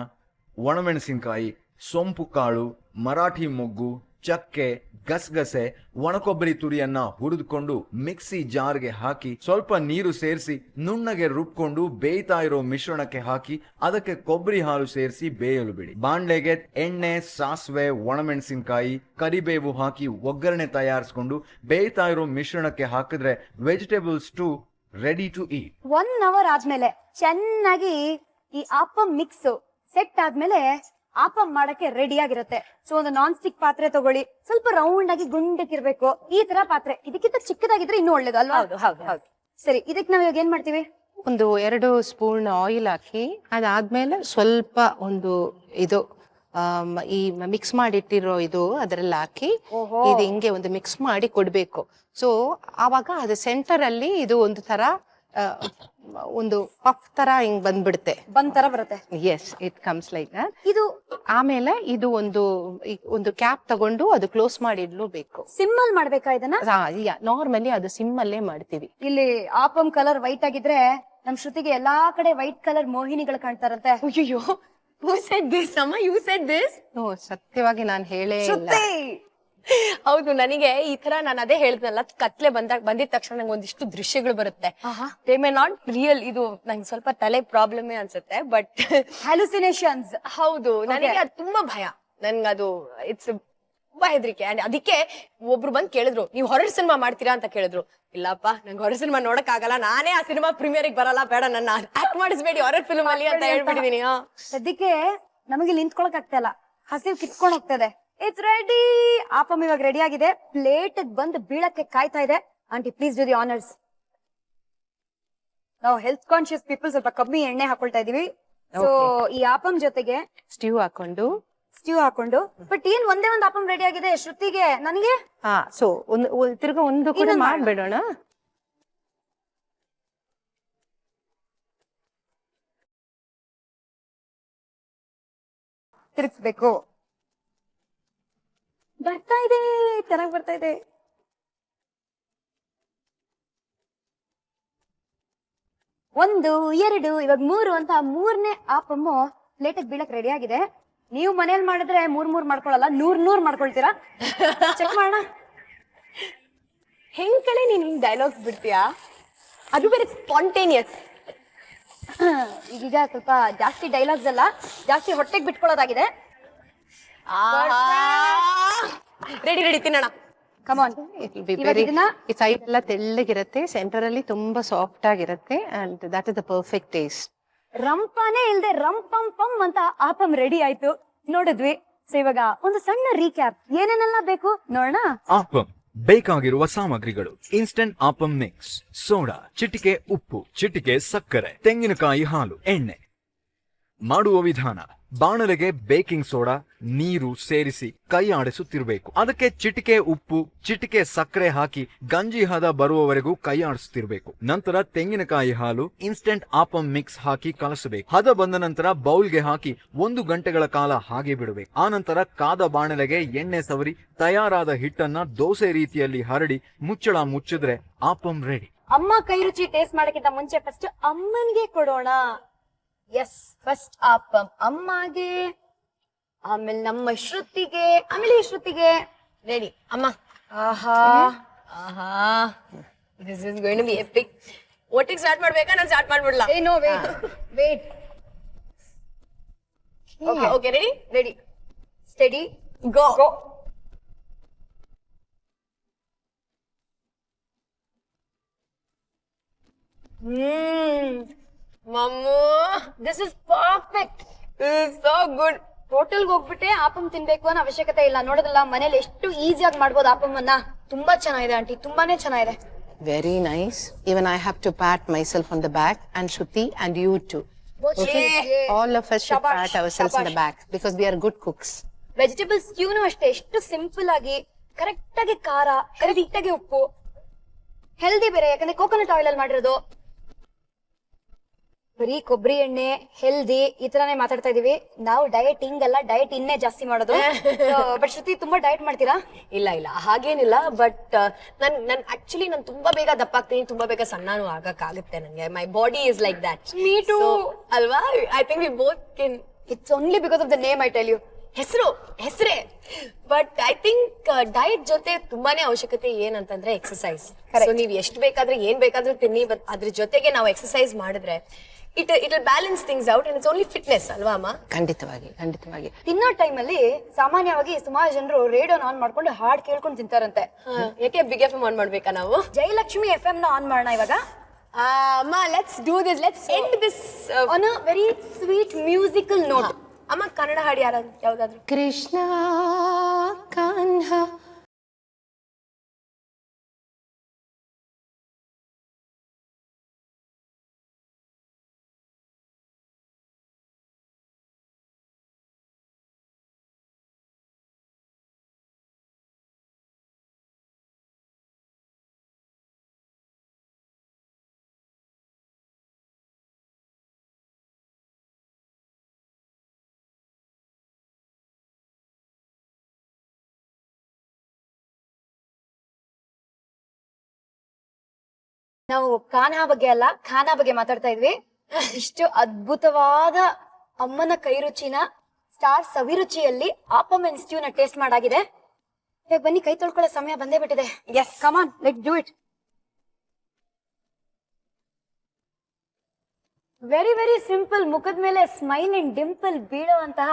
ಒಣಮೆಣಸಿನಕಾಯಿ, ಸೊಂಪು ಕಾಳು, ಮರಾಠಿ ಮೊಗ್ಗು, ಚಕ್ಕೆ, ಗಸಗಸೆ, ಒಣಕೊಬ್ಬರಿ ತುರಿಯನ್ನ ಹುರಿದುಕೊಂಡು ಮಿಕ್ಸಿ ಜಾರ್ಗೆ ಹಾಕಿ ಸ್ವಲ್ಪ ನೀರು ಸೇರಿಸಿ ನುಣ್ಣಗೆ ರುಬ್ಕೊಂಡು ಬೇಯ್ತಾ ಇರೋ ಮಿಶ್ರಣಕ್ಕೆ ಹಾಕಿ ಅದಕ್ಕೆ ಕೊಬ್ಬರಿ ಹಾಲು ಸೇರಿಸಿ ಬೇಯಲು ಬಿಡಿ. ಬಾಣ್ಲೆಗೆ ಎಣ್ಣೆ, ಸಾಸಿವೆ, ಒಣಮೆಣಸಿನಕಾಯಿ, ಕರಿಬೇವು ಹಾಕಿ ಒಗ್ಗರಣೆ ತಯಾರಿಸಿಕೊಂಡು ಬೇಯ್ತಾ ಇರೋ ಮಿಶ್ರಣಕ್ಕೆ ಹಾಕಿದ್ರೆ vegetable stew ready to eat. 1 hour ಆದ್ಮೇಲೆ ಚೆನ್ನಾಗಿ ಈ ಆಪಂ ಮಿಕ್ಸ್ ಸೆಟ್ ಆದ್ಮೇಲೆ ಆಪಂ ಮಾಡಕ್ಕೆ ರೆಡಿ ಆಗಿರುತ್ತೆ. ಸೊ ಒಂದು ನಾನ್ ಸ್ಟಿಕ್ ಪಾತ್ರೆ ತಗೊಳ್ಳಿ, ಸ್ವಲ್ಪ ರೌಂಡ್ ಆಗಿ ಗುಂಡಕ್ಕಿರ್ಬೇಕು. ಈ ತರ ಪಾತ್ರೆ, ಇದಕ್ಕಿಂತ ಚಿಕ್ಕದಾಗಿದ್ರೆ ಇನ್ನೂ ಒಳ್ಳೇದು ಅಲ್ವಾ? ಹೌದು. ಸರಿ, ಇದಕ್ಕೆ ನಾವ್ ಇವಾಗ ಏನ್ ಮಾಡ್ತೀವಿ? ಒಂದು 2 ಸ್ಪೂನ್ ಆಯಿಲ್ ಹಾಕಿ, ಅದಾದ್ಮೇಲೆ ಸ್ವಲ್ಪ ಒಂದು ಇದು ಈ ಮಿಕ್ಸ್ ಮಾಡಿಟ್ಟಿರೋ ಇದು ಅದರಲ್ಲಿ ಹಾಕಿ ಇದು ಹಿಂಗೆ ಒಂದು ಮಿಕ್ಸ್ ಮಾಡಿ ಕೊಡ್ಬೇಕು. ಸೊ ಆವಾಗ ಅದು ಸೆಂಟರ್ ಅಲ್ಲಿ ಇದು ಒಂದು ತರ ಒಂದು ಪಫ್ ತರ ಹಿಂಗ್ ಬಂದ್ಬಿಡುತ್ತೆ. ಬಂದ್ ತರ ಬರುತ್ತೆ. Yes, it comes like that. ಇದು ಆಮೇಲೆ ಇದು ಒಂದು ಕ್ಯಾಪ್ ತಗೊಂಡು ಅದು ಕ್ಲೋಸ್ ಮಾಡಿ ಇಡ್ಲೂಬೇಕು. ಸಿಮ್ಮಲ್ ಮಾಡ್ಬೇಕಾ ಇದನ್ನ? ನಾರ್ಮಲಿ ಅದು ಸಿಮ್ ಅಲ್ಲೇ ಮಾಡ್ತೀವಿ. ಇಲ್ಲಿ ಆಪಂ ಕಲರ್ ವೈಟ್ ಆಗಿದ್ರೆ ನಮ್ ಶ್ರುತಿಗೆ ಎಲ್ಲಾ ಕಡೆ ವೈಟ್ ಕಲರ್ ಮೋಹಿನಿಗಳು ಕಾಣ್ತಾರಂತೆ. ಅಯ್ಯೋ, who said this ಅಮ್ಮ? you said this? ಸತ್ಯವಾಗಿ ನಾನು ಹೇಳೇ ಇಲ್ಲ. ಶ್ರುತಿ ಹೌದು, ನನಗೆ ಈ ತರ ನಾನು ಅದೇ ಹೇಳ್ದಲ್ಲ, ಕತ್ಲೆ ಬಂದಿದ ತಕ್ಷಣ ನಂಗೆ ಒಂದಿಷ್ಟು ದೃಶ್ಯಗಳು ಬರುತ್ತೆ. ದೇ ಮೇ ನಾಟ್ ರಿಯಲ್, ಇದು ನಂಗೆ ಸ್ವಲ್ಪ ತಲೆ ಪ್ರಾಬ್ಲಮ್ ಅನ್ಸುತ್ತೆ, ಬಟ್ ಹ್ಯಾಲುಸಿನೇಷನ್ಸ್. ಹೌದು, ನನಗೆ ಅದು ತುಂಬಾ ಭಯ. ನನ್ಗದು ಇಟ್ಸ್ ತುಂಬಾ ಹೆದರಿಕೆ. ಅಂಡ್ ಅದಕ್ಕೆ ಒಬ್ರು ಬಂದ್ ಕೇಳಿದ್ರು, ನೀವು ಹೊರರ್ ಸಿನಿಮಾ ಮಾಡ್ತೀರಾ ಅಂತ ಕೇಳಿದ್ರು. ಇಲ್ಲಪ್ಪ, ನಂಗೆ ಹೊರರ್ ಸಿನಿಮಾ ನೋಡಕ್ ಆಗಲ್ಲ, ನಾನೇ ಆ ಸಿನಿಮಾ ಪ್ರೀಮಿಯರ್ ಬರಲ್ಲ, ಬೇಡ ನನ್ನ ಆಕ್ಟ್ ಮಾಡಿಸ್ಬೇಡಿ ಹೊರರ್ ಫಿಲ್ಮ್ ಅಲ್ಲಿ ಅಂತ ಹೇಳ್ಬಿಟ್ಟಿದೀನಿ. ಸದ್ಯಕ್ಕೆ ನಮಗೆ ನಿಂತ್ಕೊಳಕ್ ಆಗ್ತಾ ಇಲ್ಲ, ಹಸಿವು ಕಿತ್ಕೊಂಡ್ ಹೋಗ್ತದೆ. It's ready. ಆಪಂ ಇವಾಗ ರೆಡಿ ಆಗಿದೆ, ಪ್ಲೇಟ್ ಬಂದು ಬೀಳಕ್ಕೆ ಕಾಯ್ತಾ ಇದೆ. Aunty please do the honours. ನಾವು ಹೆಲ್ತ್ ಕಾನ್ಶಿಯಸ್ ಪೀಪಲ್ ಸ್ವಲ್ಪ ಕಮ್ಮಿ ಎಣ್ಣೆ ಹಾಕೊಳ್ತಾ ಇದೀವಿ. ಸೊ ಈ ಆಪಂ ಜೊತೆಗೆ ಸ್ಟ್ಯೂ ಹಾಕೊಂಡು ಬಟ್ ಏನ್ ಒಂದೇ ಒಂದ್ ಆಪಂ ರೆಡಿ ಆಗಿದೆ ಶ್ರುತಿಗೆ, ನನಗೆ. ಸೊ ತಿರ್ಗಾ ಒಂದು ಕೂಡ ಮಾಡ್ಬೇಡೋಣ. ತಿರ್ಗಿಸ್ಬೇಕು. ಬರ್ತಾ ಇದೆ, ಚೆನ್ನಾಗಿ ಬರ್ತಾ ಇದೆ. ಒಂದು, ಎರಡು, ಇವಾಗ ಮೂರು ಅಂತ ಮೂರನೇ ಆಪಮ್ಮು ಪ್ಲೇಟಿಗೆ ಬೀಳಕ್ ರೆಡಿ ಆಗಿದೆ. ನೀವು ಮನೇಲಿ ಮಾಡಿದ್ರೆ ಮೂರ್ ಮಾಡ್ಕೊಳಲ್ಲ, 100 ಮಾಡ್ಕೊಳ್ತೀರಾ? ಚೆಕ್ ಮಾಡೋಣ. ಹೆಂಗ್ ಕಡೆ ನೀನ್ ಹಿಂಗ್ ಡೈಲಾಗ್ಸ್ ಬಿಡ್ತೀಯಾ? ಅದು ಬೇರೆ ಸ್ಪಾಂಟೇನಿಯಸ್. ಈಗ ಸ್ವಲ್ಪ ಜಾಸ್ತಿ ಡೈಲಾಗ್ಸ್ ಅಲ್ಲ, ಜಾಸ್ತಿ ಹೊಟ್ಟೆಗೆ ಬಿಟ್ಕೊಳ್ಳೋದಾಗಿದೆ. ರೆಡಿ ತಿನ್ನೋಣ. ಕಮಾನ್. ಈ ಸೈಡ್ ಎಲ್ಲ ತೆಳ್ಳಗಿರುತ್ತೆ, ಸೆಂಟರ್ ಅಲ್ಲಿ ತುಂಬಾ ಸಾಫ್ಟ್ ಆಗಿರುತ್ತೆ, and that is the perfect taste. ರಂಪಾನೇ ಇಲ್ದೆ ರಂಪಂ ಪಂ ಅಂತ ಆಪಂ ರೆಡಿ ಆಯ್ತು, ನೋಡಿದ್ವಿ. ಸೊ ಇವಾಗ ಒಂದು ಸಣ್ಣ ರೀಕ್ಯಾಪ್, ಏನೇನೆಲ್ಲ ಬೇಕು ನೋಡೋಣ. ಆಪಂ ಬೇಕಾಗಿರುವ ಸಾಮಗ್ರಿಗಳು: ಇನ್ಸ್ಟಂಟ್ ಆಪಂ ಮಿಕ್ಸ್, ಸೋಡಾ, ಚಿಟಿಕೆ ಉಪ್ಪು, ಚಿಟಿಕೆ ಸಕ್ಕರೆ, ತೆಂಗಿನಕಾಯಿ ಹಾಲು, ಎಣ್ಣೆ. ಮಾಡುವ ವಿಧಾನ: ಬಾಣಲೆಗೆ ಬೇಕಿಂಗ್ ಸೋಡಾ, ನೀರು ಸೇರಿಸಿ ಕೈ ಆಡಿಸುತ್ತಿರಬೇಕು. ಅದಕ್ಕೆ ಚಿಟಿಕೆ ಉಪ್ಪು, ಚಿಟಿಕೆ ಸಕ್ಕರೆ ಹಾಕಿ ಗಂಜಿ ಹದ ಬರುವವರೆಗೂ ಕೈ ಆಡಿಸುತ್ತಿರಬೇಕು. ನಂತರ ತೆಂಗಿನಕಾಯಿ ಹಾಲು, ಇನ್ಸ್ಟೆಂಟ್ ಆಪಂ ಮಿಕ್ಸ್ ಹಾಕಿ ಕಲಸಬೇಕು. ಹದ ಬಂದ ನಂತರ ಬೌಲ್ಗೆ ಹಾಕಿ 1 ಗಂಟೆಗಳ ಕಾಲ ಹಾಗೆ ಬಿಡಬೇಕು. ಆ ನಂತರ ಕಾದ ಬಾಣಲೆಗೆ ಎಣ್ಣೆ ಸವರಿ ತಯಾರಾದ ಹಿಟ್ಟನ್ನ ದೋಸೆ ರೀತಿಯಲ್ಲಿ ಹರಡಿ ಮುಚ್ಚಳ ಮುಚ್ಚಿದ್ರೆ ಆಪಂ ರೆಡಿ. ಅಮ್ಮ ಕೈ ರುಚಿ ಟೇಸ್ಟ್ ಮಾಡಕ್ಕಿಂತ ಮುಂಚೆ ಫಸ್ಟ್ ಅಮ್ಮನ್ಗೆ ಕೊಡೋಣ. ಎಸ್, ಫಸ್ಟ್ ಆಪಂ ಅಮ್ಮಗೆ, ಆಮೇಲೆ ನಮ್ಮ ಶ್ರುತಿಗೆ, ಆಮೇಲೆ ಶ್ರುತಿಗೆ. ರೆಡಿ ಅಮ್ಮ. ಆಹಾ, this is going to be epic. ಒಟ್ಟಿಗೆ ಸ್ಟಾರ್ಟ್ ಮಾಡ್ಬೇಕಾ? ನಾನು ಸ್ಟಾರ್ಟ್ ಮಾಡ್ಬಿಡ್ಲಾ? No, wait. Okay, ready, steady, go. ಮಮ್ಮು, this is perfect. So good. ಹೋಟೆಲ್ಗೆ ಹೋಗ್ಬಿಟ್ಟೆ ಆಪಂ ತಿನ್ಬೇಕು ಅನ್ನೋ ಅವಶ್ಯಕತೆ ಇಲ್ಲ. ನೋಡೋದಲ್ಲ, ಮನೇಲಿ ಎಷ್ಟು ಈಸಿಯಾಗಿ ಮಾಡ್ಬೋದು ಆಪಮ್ಮನ್ನ. ತುಂಬಾ ಚೆನ್ನಾಗಿದೆ ಆಂಟಿ, ತುಂಬಾನೇ ಚೆನ್ನಾಗಿದೆ. Very nice. Even I have to pat myself on the back, and Shruti and you too. Okay? All of us should pat ourselves on the back because we are good cooks. Vegetable ಸ್ಟ್ಯೂನು ಅಷ್ಟೇ, ಎಷ್ಟು simple ಆಗಿ, correct ಆಗಿ ಖಾರ, correct ಆಗಿ ಉಪ್ಪು, healthy ಬೇರೆ, ಯಾಕಂದ್ರೆ ಕೋಕೋನಟ್ ಆಯಿಲ್ ಅಲ್ಲಿ ಮಾಡಿರೋದು. ಬರೀ ಕೊಬ್ಬರಿ ಎಣ್ಣೆ, ಹೆಲ್ದಿ, ಈ ತರಾನೇ ಮಾತಾಡ್ತಾ ಇದೀವಿ ನಾವು. ಡಯಟ್ ಹಿಂಗಲ್ಲ, ಡಯಟ್ ಇನ್ನೇ ಜಾಸ್ತಿ ಮಾಡೋದು. ಬಟ್ ಶ್ರುತಿ, ತುಂಬಾ ಡಯಟ್ ಮಾಡ್ತೀರಾ? ಇಲ್ಲ ಹಾಗೇನಿಲ್ಲ, ಬಟ್ ನನ್ ಆಕ್ಚುಲಿ ನಾನು ತುಂಬಾ ಬೇಗ ದಪ್ಪ ಆಗ್ತೀನಿ, ತುಂಬಾ ಬೇಗ ಸಣ್ಣನೂ ಆಗಕ್ಕಾಗುತ್ತೆ ನಂಗೆ. My body is like that. Me too. ಅಲ್ವಾ? I think we both can. It's only because of the name, I tell you. ಹೆಸರೇ. ಬಟ್ ಐ ಥಿಂಕ್ ಡಯಟ್ ಜೊತೆ ತುಂಬಾನೇ ಅವಶ್ಯಕತೆ ಏನಂತಂದ್ರೆ ಎಕ್ಸರ್ಸೈಸ್. ಸೊ ನೀವ್ ಎಷ್ಟು ಬೇಕಾದ್ರೆ ಏನ್ ಬೇಕಾದ್ರೂ ತಿನ್ನಿ, ಬಟ್ ಅದ್ರ ಜೊತೆಗೆ ನಾವು ಎಕ್ಸರ್ಸೈಸ್ ಮಾಡಿದ್ರೆ it will balance things out, and it's only fitness, ಅಲ್ವಾ ಅಮ್ಮ? ಖಂಡಿತವಾಗಿ. ತಿನ್ನೋ ಟೈಮಲ್ಲಿ ಸಾಮಾನ್ಯವಾಗಿ ಸುಮಾರು ಜನರು ರೇಡಿಯೋನ ಆನ್ ಮಾಡ್ಕೊಂಡು ಹಾಡ್ ಕೇಳ್ಕೊಂಡು ತಿಂತಾರಂತೆ. ಯಾಕೆ ಬಿಗ್ ಎಫ್ ಎಂ ಆನ್ ಮಾಡ್ಬೇಕಾ ನಾವು? ಜಯಲಕ್ಷ್ಮಿ FM ನ ಆನ್ ಮಾಡೋಣ ಇವಾಗ. ಅಮ್ಮ, let's do this. Let's end this on a very sweet musical note. ಅಮ್ಮ, ಕನ್ನಡ ಹಾಡು ಯಾವ್ದಾದ್ರು? Krishna Kanha ನಾವು ಕಾನ್ಹಾ ಬಗ್ಗೆ ಅಲ್ಲ ಖಾನಾ ಬಗ್ಗೆ ಮಾತಾಡ್ತಾ ಇದ್ವಿ. ಇಷ್ಟು ಅದ್ಭುತವಾದ ಅಮ್ಮನ ಕೈ ರುಚಿನ ಸ್ಟಾರ್ ಸವಿರುಚಿಯಲ್ಲಿ ಆಪಮ್ ಅಂಡ್ ಸ್ಟ್ಯೂ ನ ಟೇಸ್ಟ್ ಮಾಡಾಗಿದೆ. ಇವಾಗ ಬನ್ನಿ ಕೈ ತೊಳ್ಕೊಳ್ಳೋ ಸಮಯ ಬಂದೇ ಬಿಟ್ಟಿದೆ. Yes come on let's do it. Very very simple, ಮುಖದ ಮೇಲೆ ಸ್ಮೈಲ್ ಅಂಡ್ ಡಿಂಪಲ್ ಬೀಳುವಂತಹ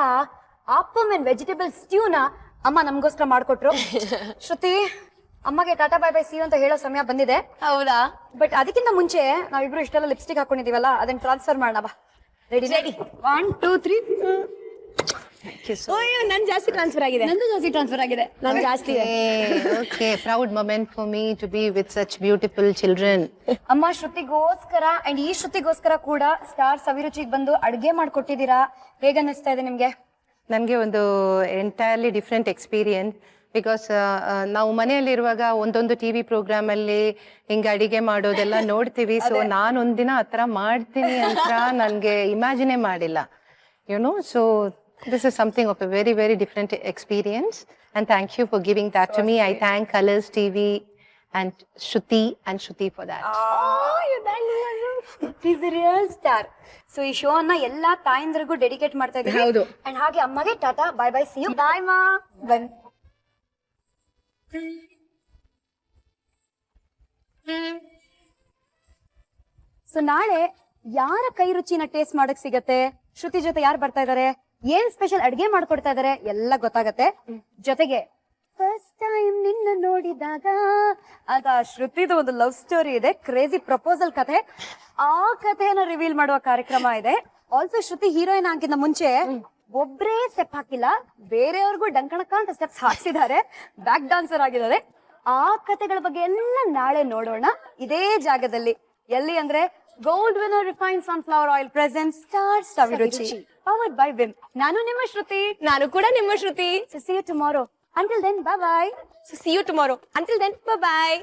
ಆಪಮ್ ಅಂಡ್ ವೆಜಿಟೇಬಲ್ ಸ್ಟ್ಯೂ ನ ಅಮ್ಮ ನಮ್ಗೋಸ್ಕರ ಮಾಡ್ಕೊಟ್ರು. ಶ್ರುತಿ, ಅಮ್ಮಗೆ ಟಾಟಾ ಬೈ ಬೈ ಸಿ ಅಂತ ಹೇಳೋ ಸಮಯ ಬಂದಿದೆ. ಹೌದಾ? ಬಟ್ ಅದಕ್ಕಿಂತ ಮುಂಚೆ ನಾವಿಬ್ರು ಇಷ್ಟೆಲ್ಲ ಲಿಪ್ಸ್ಟಿಕ್ ಹಾಕೊಂಡಿದೀವಲ್ಲ, ಅದನ್ನ ಟ್ರಾನ್ಸ್ಫರ್ ಮಾಡೋಣ ಬಾ. ರೆಡಿ? 1 2 3. ಓಯ್, ನನ್ ಜಾಸ್ತಿ ಟ್ರಾನ್ಸ್ಫರ್ ಆಗಿದೆ. ನಂದು ಜಾಸ್ತಿ ಟ್ರಾನ್ಸ್ಫರ್ ಆಗಿದೆ. ನನ್ ಜಾಸ್ತಿ ಇದೆ. Okay, proud moment for me to be with such beautiful children. ಅಮ್ಮ ಶ್ರುತಿಗೋಸ್ಕರ ಅಂಡ್ ಈ ಶ್ರುತಿಗೋಸ್ಕರ ಕೂಡ ಸ್ಟಾರ್ ಸವಿರುಚಿಗೆ ಬಂದು ಅಡ್ಗೆ ಮಾಡ್ಕೊಟ್ಟಿದ್ದೀರಾ. ಹೇಗ ಅನ್ನಿಸ್ತಾ ಇದೆ ನಿಮ್ಗೆ? ನನಗೆ ಒಂದು ಎಂಟೈರ್ಲಿ ಡಿಫ್ರೆಂಟ್ ಎಕ್ಸ್ಪೀರಿಯನ್ಸ್. ಬಿಕಾಸ್ ನಾವು ಮನೆಯಲ್ಲಿರುವಾಗ ಒಂದೊಂದು ಟಿ ವಿ ಪ್ರೋಗ್ರಾಮಲ್ಲಿ ಹಿಂಗೆ ಅಡಿಗೆ ಮಾಡೋದೆಲ್ಲ ನೋಡ್ತೀವಿ. ಸೊ ನಾನು ಒಂದಿನ ಆ ಥರ ಮಾಡ್ತೀನಿ ಅಂತ ನನಗೆ ಇಮ್ಯಾಜಿನೇ ಮಾಡಿಲ್ಲ, YONO. So this is something of a very, very different experience. And thank you for giving that to me. I thank Colors TV and Shruti for that. Is real star. So ಈ show ಅನ್ನ ಎಲ್ಲಾ ತಾಯಂದ್ರಿಗೂ dedicate ಮಾಡ್ತಾ ಇದ್ದೀವಿ. ಹೌದು. And ಹಾಗೆ ಅಮ್ಮಗೆ tata bye bye see you. Bye ಮಾ. ಬನ್. ಸೊ ನಾಳೆ ಯಾರ ಕೈ ರುಚಿನ ಟೇಸ್ಟ್ ಮಾಡಕ್ ಸಿಗತ್ತೆ, ಶ್ರುತಿ ಜೊತೆ ಯಾರು ಬರ್ತಾ ಇದಾರೆ, ಏನ್ ಸ್ಪೆಷಲ್ ಅಡ್ಗೆ ಮಾಡ್ಕೊಡ್ತಾ ಇದಾರೆ ಎಲ್ಲ ಗೊತ್ತಾಗತ್ತೆ. ಜೊತೆಗೆ ಫಸ್ಟ್ ಟೈಮ್ ನಿನ್ನ ನೋಡಿದಾಗ ಅಂತ ಶ್ರುತಿದು ಒಂದು ಲವ್ ಸ್ಟೋರಿ ಇದೆ, ಕ್ರೇಜಿ ಪ್ರಪೋಸಲ್ ಕಥೆ. ಆ ಕಥೆನ ರಿವೀಲ್ ಮಾಡುವ ಕಾರ್ಯಕ್ರಮ ಇದೆ. ಆಲ್ಸೋ ಶ್ರುತಿ ಹೀರೋಯಿನ್ ಆಗಿಂತ ಮುಂಚೆ ಒಬ್ರೇ ಸ್ಟೆಪ್ ಹಾಕಿಲ್ಲ, ಬೇರೆಯವ್ರಿಗೂ ಡಂಕಣಕ ಅಂತ ಸ್ಟೆಪ್ಸ್ ಹಾಕ್ಸಿದ್ದಾರೆ, ಬ್ಯಾಕ್ ಡಾನ್ಸರ್ ಆಗಿದ್ದಾರೆ. ಆ ಕಥೆಗಳ ಬಗ್ಗೆ ಎಲ್ಲ ನಾಳೆ ನೋಡೋಣ ಇದೇ ಜಾಗದಲ್ಲಿ. ಎಲ್ಲಿ ಅಂದ್ರೆ gold winner refined sunflower oil present star Saviruchi powered by Vim. ನಾನು ನಿಮ್ಮ ಶ್ರುತಿ. ನಾನು ಕೂಡ ನಿಮ್ಮ ಶ್ರುತಿ. See you tomorrow. Until then, bye bye. See you tomorrow. Until then, bye bye.